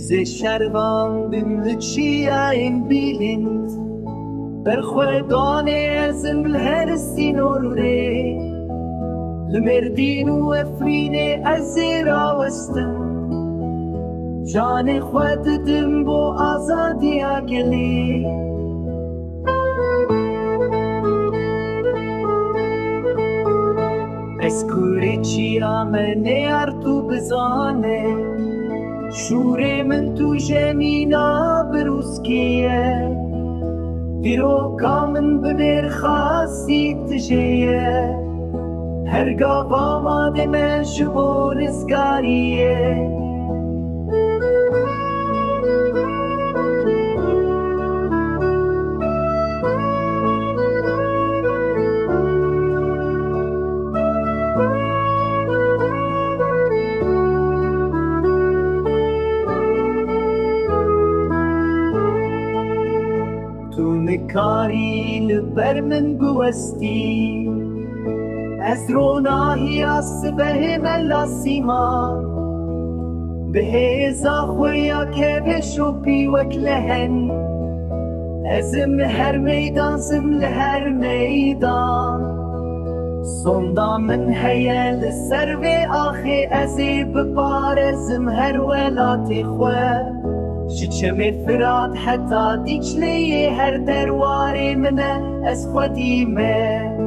از شروان بملچی این بیلند برخوردان ازم الهرسي نوره لمردين وفرين ازيرا وستم جان خود دم بو آزادی اگلی اسکوری چی آمنه ارتو بزانه شور من تو جمینا بروسکیه دیرو کامن ببر خاصی تجیه هرگاه آماده من شبو رزگاریه تو نکاری لبر من بوستی از روناهی اصبه ملاسیما به هزا خویا که بشوپی وکلهن ازم هر میدان زم لهر میدان صندا من هیل سر و آخی ازی بپارزم هر ولات خواه شچم فراد حتی دیچلی هر درواری منه از خودی من